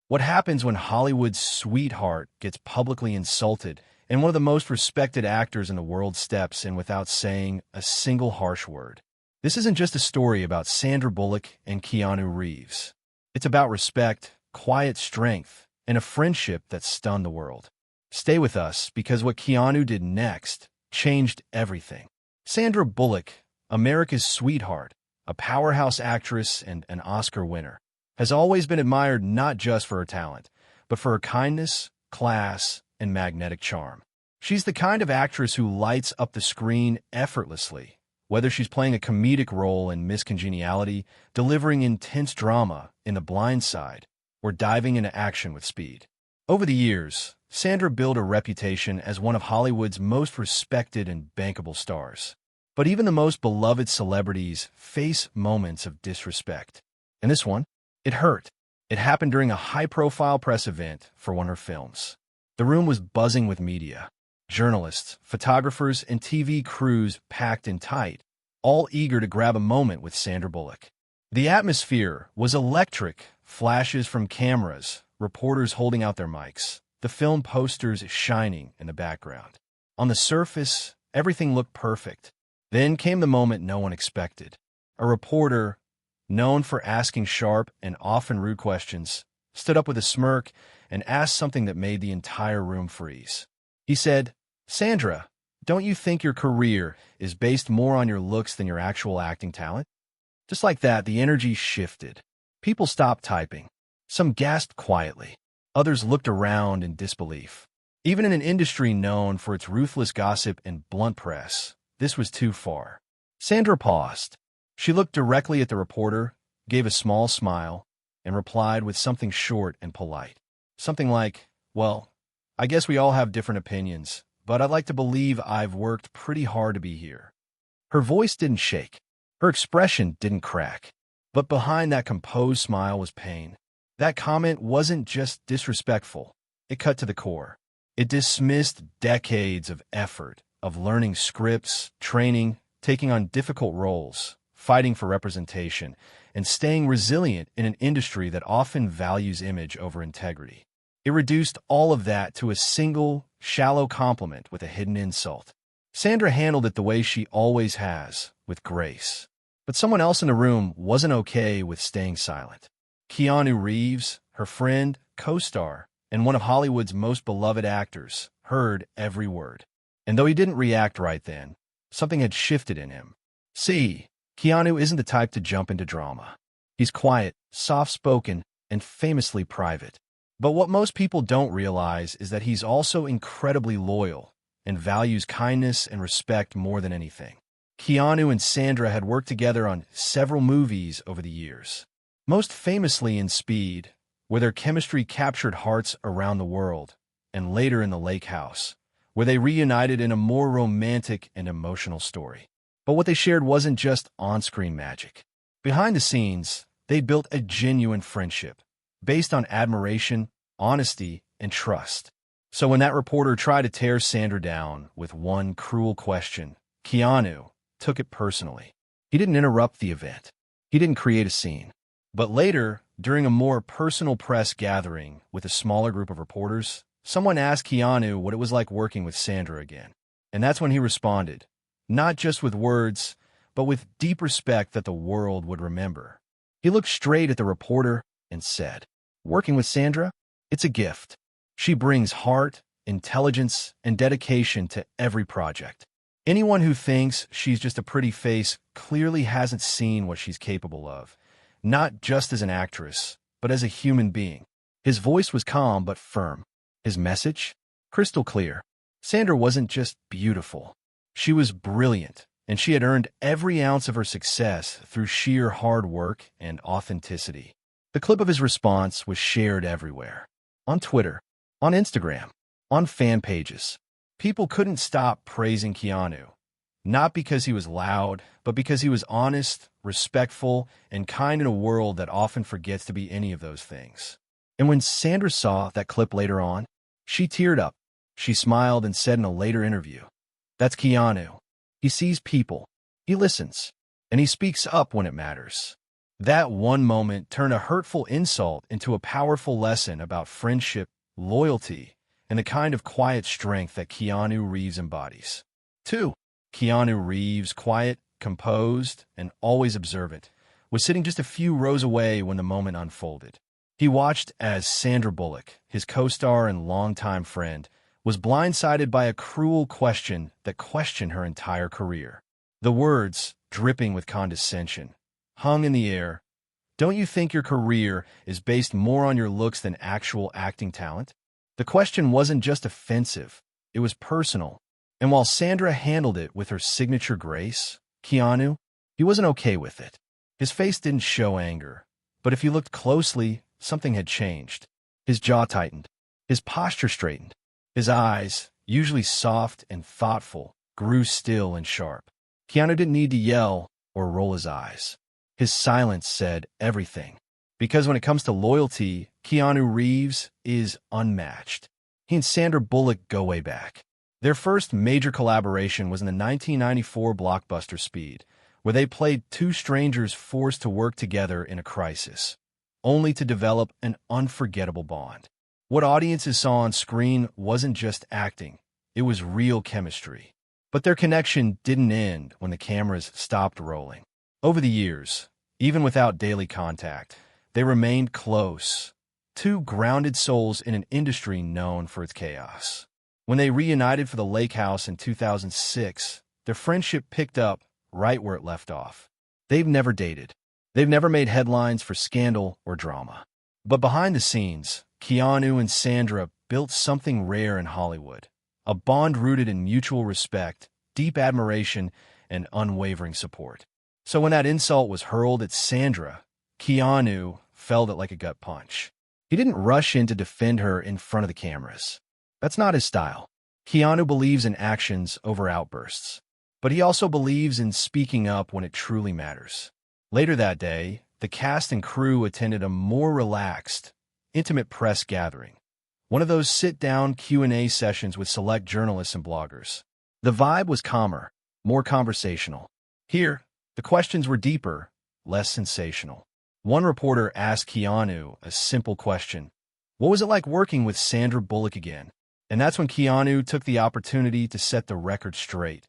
What happens when Hollywood's sweetheart gets publicly insulted and one of the most respected actors in the world steps in without saying a single harsh word? This isn't just a story about Sandra Bullock and Keanu Reeves. It's about respect, quiet strength, and a friendship that stunned the world. Stay with us because what Keanu did next changed everything. Sandra Bullock, America's sweetheart, a powerhouse actress and an Oscar winner, has always been admired not just for her talent, but for her kindness, class, and magnetic charm. She's the kind of actress who lights up the screen effortlessly, whether she's playing a comedic role in Miss Congeniality, delivering intense drama in The Blind Side, or diving into action with speed. Over the years, Sandra built a reputation as one of Hollywood's most respected and bankable stars. But even the most beloved celebrities face moments of disrespect. And this one, it hurt. It happened during a high-profile press event for one of her films. The room was buzzing with media. Journalists, photographers, and TV crews packed in tight, all eager to grab a moment with Sandra Bullock. The atmosphere was electric, flashes from cameras, reporters holding out their mics, the film posters shining in the background. On the surface, everything looked perfect. Then came the moment no one expected. A reporter, known for asking sharp and often rude questions, stood up with a smirk and asked something that made the entire room freeze. He said, "Sandra, don't you think your career is based more on your looks than your actual acting talent?" Just like that, the energy shifted. People stopped typing. Some gasped quietly. Others looked around in disbelief. Even in an industry known for its ruthless gossip and blunt press, this was too far. Sandra paused. She looked directly at the reporter, gave a small smile, and replied with something short and polite. Something like, "Well, I guess we all have different opinions, but I'd like to believe I've worked pretty hard to be here." Her voice didn't shake. Her expression didn't crack. But behind that composed smile was pain. That comment wasn't just disrespectful. It cut to the core. It dismissed decades of effort, of learning scripts, training, taking on difficult roles, fighting for representation, and staying resilient in an industry that often values image over integrity. It reduced all of that to a single, shallow compliment with a hidden insult. Sandra handled it the way she always has, with grace. But someone else in the room wasn't okay with staying silent. Keanu Reeves, her friend, co-star, and one of Hollywood's most beloved actors, heard every word. And though he didn't react right then, something had shifted in him. See, Keanu isn't the type to jump into drama. He's quiet, soft-spoken, and famously private. But what most people don't realize is that he's also incredibly loyal and values kindness and respect more than anything. Keanu and Sandra had worked together on several movies over the years, most famously in Speed, where their chemistry captured hearts around the world, and later in The Lake House, where they reunited in a more romantic and emotional story. But what they shared wasn't just on-screen magic. Behind the scenes, they built a genuine friendship, based on admiration, honesty, and trust. So when that reporter tried to tear Sandra down with one cruel question, Keanu took it personally. He didn't interrupt the event. He didn't create a scene. But later, during a more personal press gathering with a smaller group of reporters, someone asked Keanu what it was like working with Sandra again. And that's when he responded, not just with words, but with deep respect that the world would remember. He looked straight at the reporter and said, "Working with Sandra? It's a gift. She brings heart, intelligence, and dedication to every project. Anyone who thinks she's just a pretty face clearly hasn't seen what she's capable of, not just as an actress, but as a human being." His voice was calm but firm. His message? Crystal clear. Sandra wasn't just beautiful. She was brilliant, and she had earned every ounce of her success through sheer hard work and authenticity. The clip of his response was shared everywhere. On Twitter, on Instagram, on fan pages. People couldn't stop praising Keanu, not because he was loud, but because he was honest, respectful, and kind in a world that often forgets to be any of those things. And when Sandra saw that clip later on, she teared up. She smiled and said in a later interview, "That's Keanu. He sees people, he listens, and he speaks up when it matters." That one moment turned a hurtful insult into a powerful lesson about friendship, loyalty, and the kind of quiet strength that Keanu Reeves embodies. 2. Keanu Reeves, quiet, composed, and always observant, was sitting just a few rows away when the moment unfolded. He watched as Sandra Bullock, his co-star and longtime friend, was blindsided by a cruel question that questioned her entire career. The words, dripping with condescension, hung in the air. "Don't you think your career is based more on your looks than actual acting talent?" The question wasn't just offensive, it was personal. And while Sandra handled it with her signature grace, Keanu, he wasn't okay with it. His face didn't show anger, but if you looked closely, something had changed. His jaw tightened, his posture straightened, his eyes, usually soft and thoughtful, grew still and sharp. Keanu didn't need to yell or roll his eyes. His silence said everything. Because when it comes to loyalty, Keanu Reeves is unmatched. He and Sandra Bullock go way back. Their first major collaboration was in the 1994 blockbuster Speed, where they played two strangers forced to work together in a crisis, only to develop an unforgettable bond. What audiences saw on screen wasn't just acting, it was real chemistry. But their connection didn't end when the cameras stopped rolling. Over the years, even without daily contact, they remained close, two grounded souls in an industry known for its chaos. When they reunited for the Lake House in 2006, their friendship picked up right where it left off. They've never dated. They've never made headlines for scandal or drama. But behind the scenes, Keanu and Sandra built something rare in Hollywood, a bond rooted in mutual respect, deep admiration, and unwavering support. So when that insult was hurled at Sandra, Keanu felt it like a gut punch. He didn't rush in to defend her in front of the cameras. That's not his style. Keanu believes in actions over outbursts, but he also believes in speaking up when it truly matters. Later that day, the cast and crew attended a more relaxed, intimate press gathering, one of those sit-down Q&A sessions with select journalists and bloggers. The vibe was calmer, more conversational. Here, the questions were deeper, less sensational. One reporter asked Keanu a simple question: what was it like working with Sandra Bullock again? And that's when Keanu took the opportunity to set the record straight,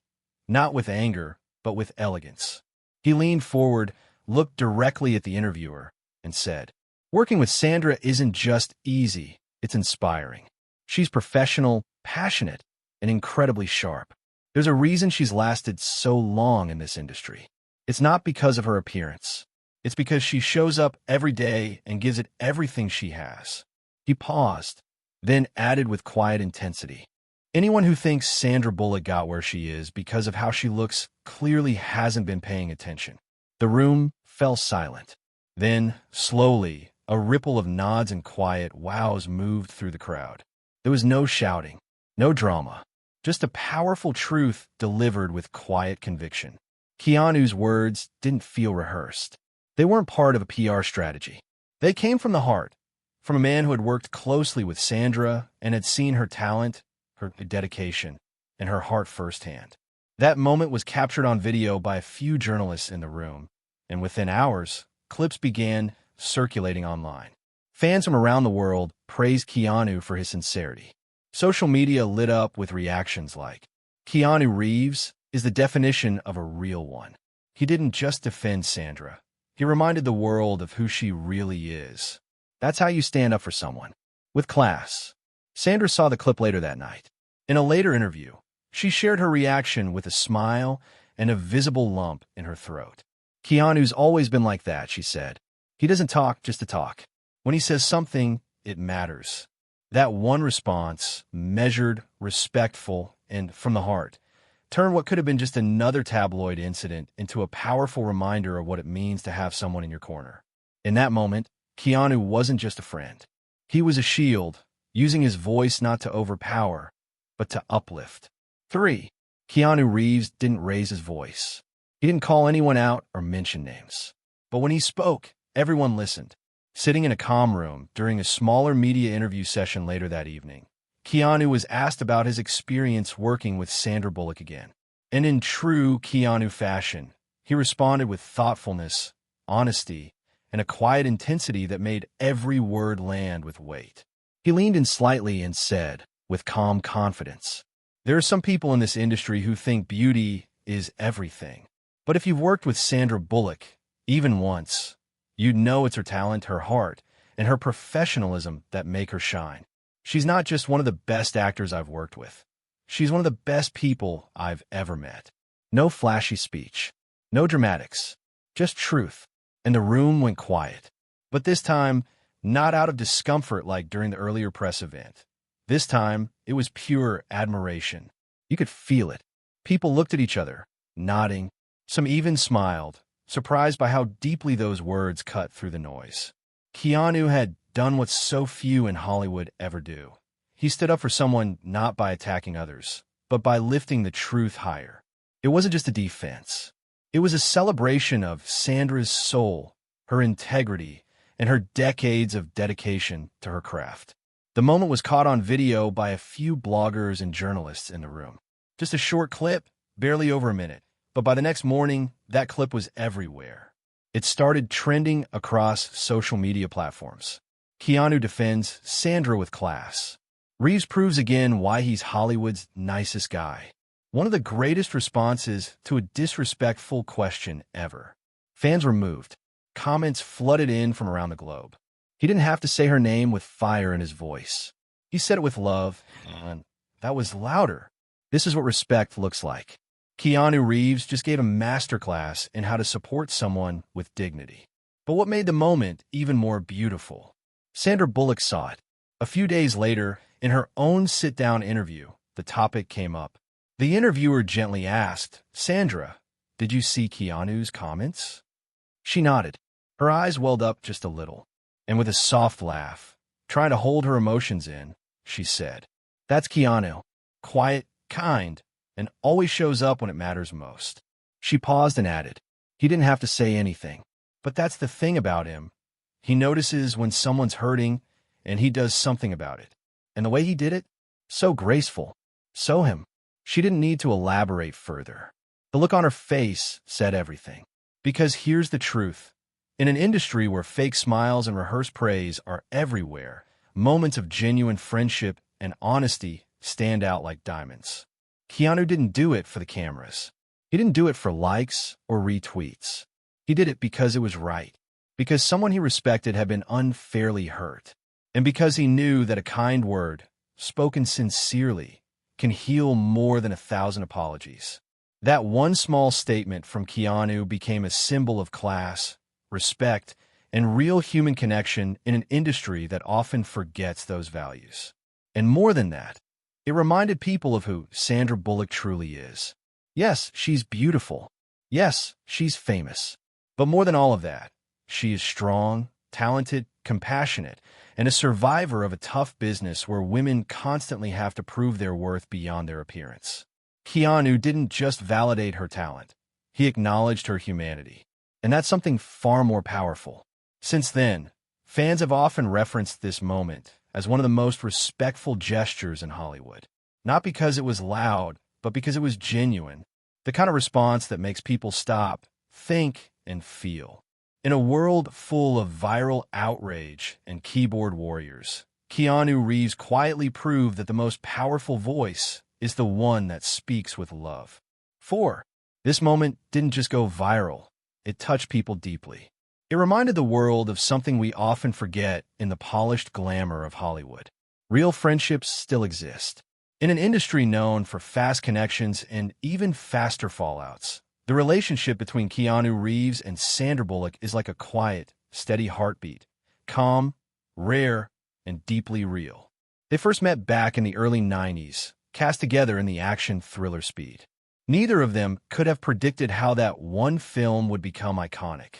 not with anger, but with elegance. He leaned forward, looked directly at the interviewer, and said, "Working with Sandra isn't just easy, it's inspiring. She's professional, passionate, and incredibly sharp. There's a reason she's lasted so long in this industry. It's not because of her appearance. It's because she shows up every day and gives it everything she has." He paused, then added with quiet intensity, "Anyone who thinks Sandra Bullock got where she is because of how she looks clearly hasn't been paying attention." The room fell silent. Then, slowly, a ripple of nods and quiet wows moved through the crowd. There was no shouting, no drama, just a powerful truth delivered with quiet conviction. Keanu's words didn't feel rehearsed. They weren't part of a PR strategy. They came from the heart, from a man who had worked closely with Sandra and had seen her talent, her dedication, and her heart firsthand. That moment was captured on video by a few journalists in the room, and within hours, clips began circulating online. Fans from around the world praised Keanu for his sincerity. Social media lit up with reactions like, "Keanu Reeves is the definition of a real one. He didn't just defend Sandra. He reminded the world of who she really is. That's how you stand up for someone. With class." Sandra saw the clip later that night. In a later interview, she shared her reaction with a smile and a visible lump in her throat. "Keanu's always been like that," she said. "He doesn't talk just to talk. When he says something, it matters." That one response, measured, respectful, and from the heart, turned what could have been just another tabloid incident into a powerful reminder of what it means to have someone in your corner. In that moment, Keanu wasn't just a friend. He was a shield, using his voice not to overpower, but to uplift. 3. Keanu Reeves didn't raise his voice. He didn't call anyone out or mention names. But when he spoke, everyone listened. Sitting in a comm room during a smaller media interview session later that evening, Keanu was asked about his experience working with Sandra Bullock again. And in true Keanu fashion, he responded with thoughtfulness, honesty, and a quiet intensity that made every word land with weight. He leaned in slightly and said, with calm confidence, "There are some people in this industry who think beauty is everything. But if you've worked with Sandra Bullock, even once, you'd know it's her talent, her heart, and her professionalism that make her shine. She's not just one of the best actors I've worked with. She's one of the best people I've ever met." No flashy speech, no dramatics, just truth. And the room went quiet. But this time, not out of discomfort like during the earlier press event. This time, it was pure admiration. You could feel it. People looked at each other, nodding. Some even smiled, surprised by how deeply those words cut through the noise. Keanu had done what so few in Hollywood ever do. He stood up for someone not by attacking others, but by lifting the truth higher. It wasn't just a defense. It was a celebration of Sandra's soul, her integrity, and her decades of dedication to her craft. The moment was caught on video by a few bloggers and journalists in the room. Just a short clip, barely over a minute, but by the next morning, that clip was everywhere. It started trending across social media platforms. Keanu defends Sandra with class. Reeves proves again why he's Hollywood's nicest guy. One of the greatest responses to a disrespectful question ever. Fans were moved. Comments flooded in from around the globe. He didn't have to say her name with fire in his voice. He said it with love, and that was louder. This is what respect looks like. Keanu Reeves just gave a masterclass in how to support someone with dignity. But what made the moment even more beautiful? Sandra Bullock saw it. A few days later, in her own sit-down interview, the topic came up. The interviewer gently asked, "Sandra, did you see Keanu's comments?" She nodded. Her eyes welled up just a little. And with a soft laugh, trying to hold her emotions in, she said, "That's Keanu. Quiet, kind, and always shows up when it matters most." She paused and added, "He didn't have to say anything. But that's the thing about him. He notices when someone's hurting, and he does something about it. And the way he did it? So graceful. So him." She didn't need to elaborate further. The look on her face said everything. Because here's the truth. In an industry where fake smiles and rehearsed praise are everywhere, moments of genuine friendship and honesty stand out like diamonds. Keanu didn't do it for the cameras. He didn't do it for likes or retweets. He did it because it was right. Because someone he respected had been unfairly hurt. And because he knew that a kind word, spoken sincerely, can heal more than 1,000 apologies. That one small statement from Keanu became a symbol of class, respect, and real human connection in an industry that often forgets those values. And more than that, it reminded people of who Sandra Bullock truly is. Yes, she's beautiful. Yes, she's famous. But more than all of that, she is strong, talented, compassionate, and a survivor of a tough business where women constantly have to prove their worth beyond their appearance. Keanu didn't just validate her talent. He acknowledged her humanity. And that's something far more powerful. Since then, fans have often referenced this moment as one of the most respectful gestures in Hollywood. Not because it was loud, but because it was genuine. The kind of response that makes people stop, think, and feel. In a world full of viral outrage and keyboard warriors, Keanu Reeves quietly proved that the most powerful voice is the one that speaks with love. 4. This moment didn't just go viral. It touched people deeply. It reminded the world of something we often forget in the polished glamour of Hollywood. Real friendships still exist. In an industry known for fast connections and even faster fallouts, the relationship between Keanu Reeves and Sandra Bullock is like a quiet, steady heartbeat, calm, rare, and deeply real. They first met back in the early 90s, cast together in the action thriller Speed. Neither of them could have predicted how that one film would become iconic,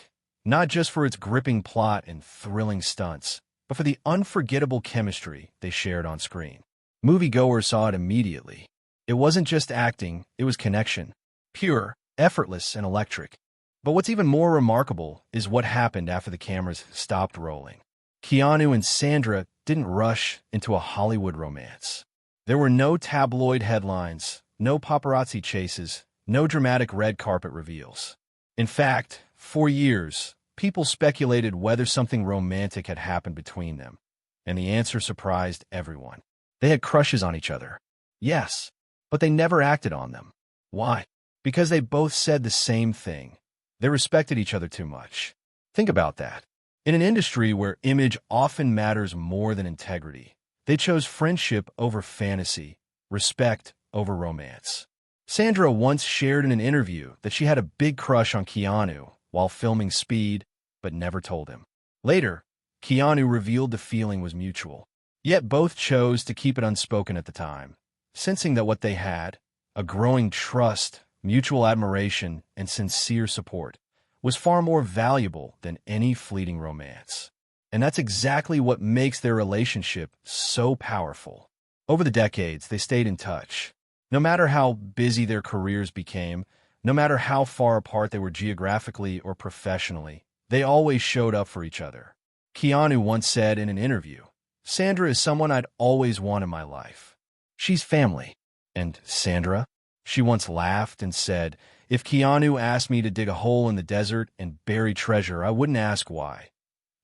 not just for its gripping plot and thrilling stunts, but for the unforgettable chemistry they shared on screen. Moviegoers saw it immediately. It wasn't just acting, it was connection. Pure, effortless, and electric. But what's even more remarkable is what happened after the cameras stopped rolling. Keanu and Sandra didn't rush into a Hollywood romance. There were no tabloid headlines, no paparazzi chases, no dramatic red carpet reveals. In fact, for years, people speculated whether something romantic had happened between them, and the answer surprised everyone. They had crushes on each other. Yes, but they never acted on them. Why? Because they both said the same thing. They respected each other too much. Think about that. In an industry where image often matters more than integrity, they chose friendship over fantasy, respect over romance. Sandra once shared in an interview that she had a big crush on Keanu while filming Speed, but never told him. Later, Keanu revealed the feeling was mutual. Yet both chose to keep it unspoken at the time, sensing that what they had, a growing trust, mutual admiration, and sincere support, was far more valuable than any fleeting romance. And that's exactly what makes their relationship so powerful. Over the decades, they stayed in touch. No matter how busy their careers became, no matter how far apart they were geographically or professionally, they always showed up for each other. Keanu once said in an interview, "Sandra is someone I'd always want in my life. She's family." And Sandra? She once laughed and said, "If Keanu asked me to dig a hole in the desert and bury treasure, I wouldn't ask why.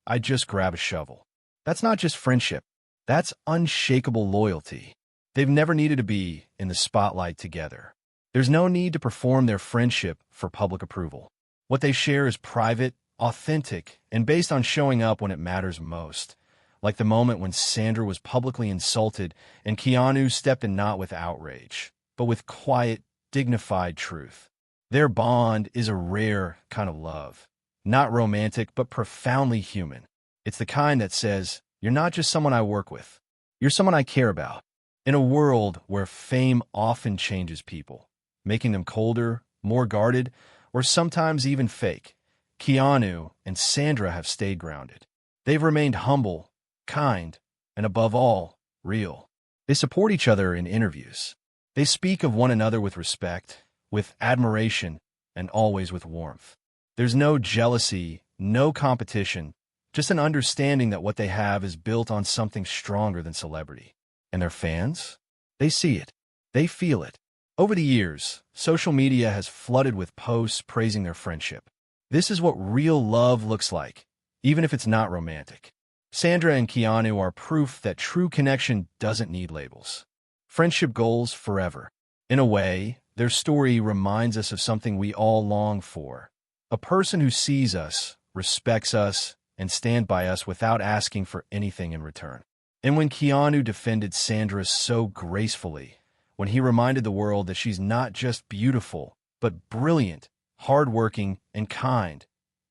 I'd just grab a shovel." That's not just friendship. That's unshakable loyalty. They've never needed to be in the spotlight together. There's no need to perform their friendship for public approval. What they share is private, authentic, and based on showing up when it matters most. Like the moment when Sandra was publicly insulted and Keanu stepped in not with outrage, but with quiet, dignified truth. Their bond is a rare kind of love. Not romantic, but profoundly human. It's the kind that says, "You're not just someone I work with. You're someone I care about." In a world where fame often changes people, making them colder, more guarded, or sometimes even fake, Keanu and Sandra have stayed grounded. They've remained humble, kind, and above all, real. They support each other in interviews. They speak of one another with respect, with admiration, and always with warmth. There's no jealousy, no competition, just an understanding that what they have is built on something stronger than celebrity. And their fans? They see it. They feel it. Over the years, social media has flooded with posts praising their friendship. This is what real love looks like, even if it's not romantic. Sandra and Keanu are proof that true connection doesn't need labels. Friendship goals forever. In a way, their story reminds us of something we all long for. A person who sees us, respects us, and stands by us without asking for anything in return. And when Keanu defended Sandra so gracefully, when he reminded the world that she's not just beautiful, but brilliant, hardworking, and kind,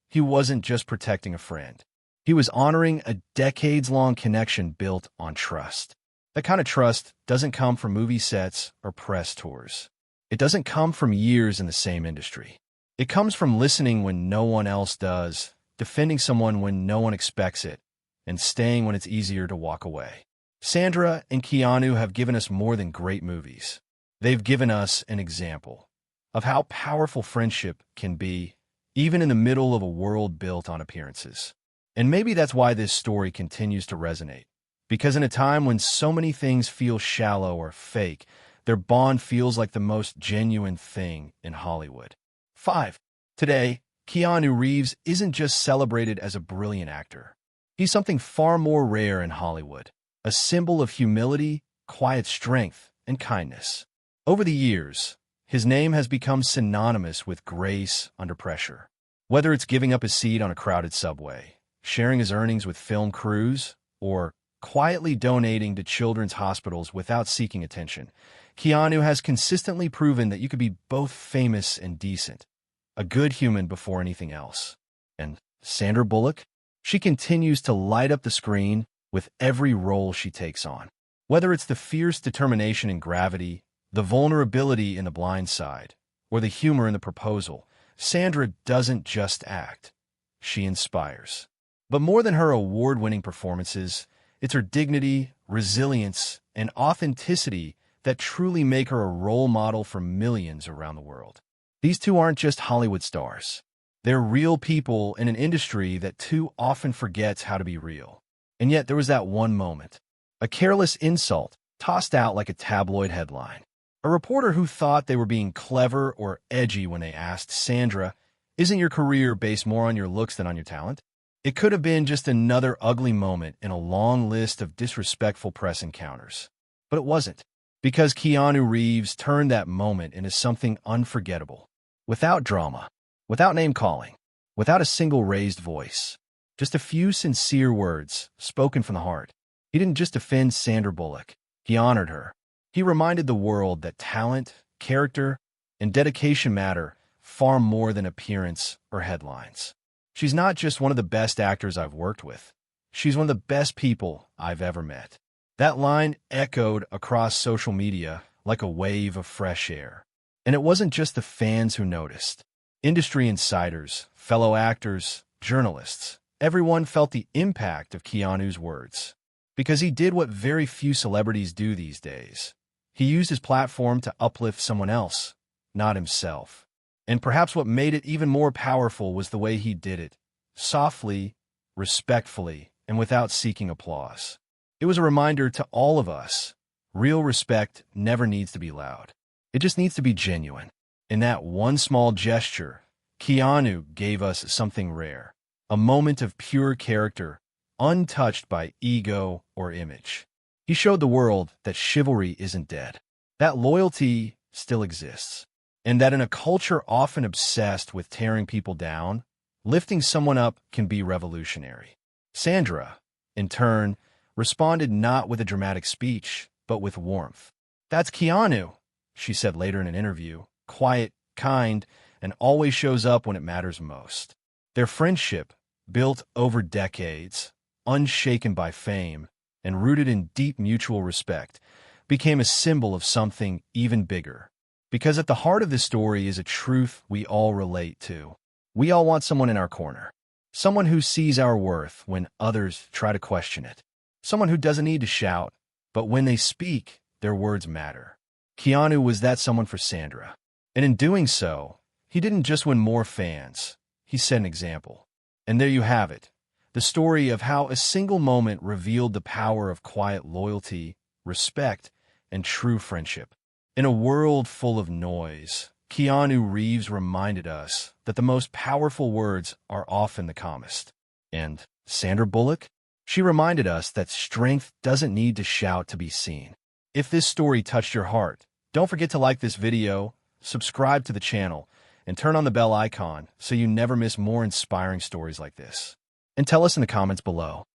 he wasn't just protecting a friend. He was honoring a decades-long connection built on trust. That kind of trust doesn't come from movie sets or press tours. It doesn't come from years in the same industry. It comes from listening when no one else does, defending someone when no one expects it, and staying when it's easier to walk away. Sandra and Keanu have given us more than great movies. They've given us an example of how powerful friendship can be, even in the middle of a world built on appearances. And maybe that's why this story continues to resonate. Because in a time when so many things feel shallow or fake, their bond feels like the most genuine thing in Hollywood. 5. Today, Keanu Reeves isn't just celebrated as a brilliant actor. He's something far more rare in Hollywood, a symbol of humility, quiet strength, and kindness. Over the years, his name has become synonymous with grace under pressure. Whether it's giving up his seat on a crowded subway, sharing his earnings with film crews, or quietly donating to children's hospitals without seeking attention, Keanu has consistently proven that you could be both famous and decent, a good human before anything else. And Sandra Bullock? She continues to light up the screen with every role she takes on. Whether it's the fierce determination in Gravity, the vulnerability in The Blind Side, or the humor in The Proposal, Sandra doesn't just act. She inspires. But more than her award-winning performances, it's her dignity, resilience, and authenticity that truly make her a role model for millions around the world. These two aren't just Hollywood stars. They're real people in an industry that too often forgets how to be real. And yet there was that one moment. A careless insult tossed out like a tabloid headline. A reporter who thought they were being clever or edgy when they asked Sandra Isn't your career based more on your looks than on your talent? It could have been just another ugly moment in a long list of disrespectful press encounters. But it wasn't, because Keanu Reeves turned that moment into something unforgettable. Without drama, without name-calling, without a single raised voice. Just a few sincere words, spoken from the heart. He didn't just defend Sandra Bullock. He honored her. He reminded the world that talent, character, and dedication matter far more than appearance or headlines. She's not just one of the best actors I've worked with. She's one of the best people I've ever met. That line echoed across social media like a wave of fresh air. And it wasn't just the fans who noticed. Industry insiders, fellow actors, journalists, everyone felt the impact of Keanu's words. Because he did what very few celebrities do these days. He used his platform to uplift someone else, not himself. And perhaps what made it even more powerful was the way he did it, softly, respectfully, and without seeking applause. It was a reminder to all of us, real respect never needs to be loud. It just needs to be genuine. In that one small gesture, Keanu gave us something rare, a moment of pure character, untouched by ego or image. He showed the world that chivalry isn't dead, that loyalty still exists, and that in a culture often obsessed with tearing people down, lifting someone up can be revolutionary. Sandra, in turn, responded not with a dramatic speech, but with warmth. "That's Keanu," she said later in an interview, quiet, kind, and always shows up when it matters most. Their friendship, built over decades, unshaken by fame, and rooted in deep mutual respect, became a symbol of something even bigger. Because at the heart of this story is a truth we all relate to. We all want someone in our corner. Someone who sees our worth when others try to question it. Someone who doesn't need to shout, but when they speak, their words matter. Keanu was that someone for Sandra. And in doing so, he didn't just win more fans. He set an example. And there you have it. The story of how a single moment revealed the power of quiet loyalty, respect, and true friendship. In a world full of noise, Keanu Reeves reminded us that the most powerful words are often the calmest. And Sandra Bullock? She reminded us that strength doesn't need to shout to be seen. If this story touched your heart, don't forget to like this video, subscribe to the channel, and turn on the bell icon so you never miss more inspiring stories like this. And tell us in the comments below,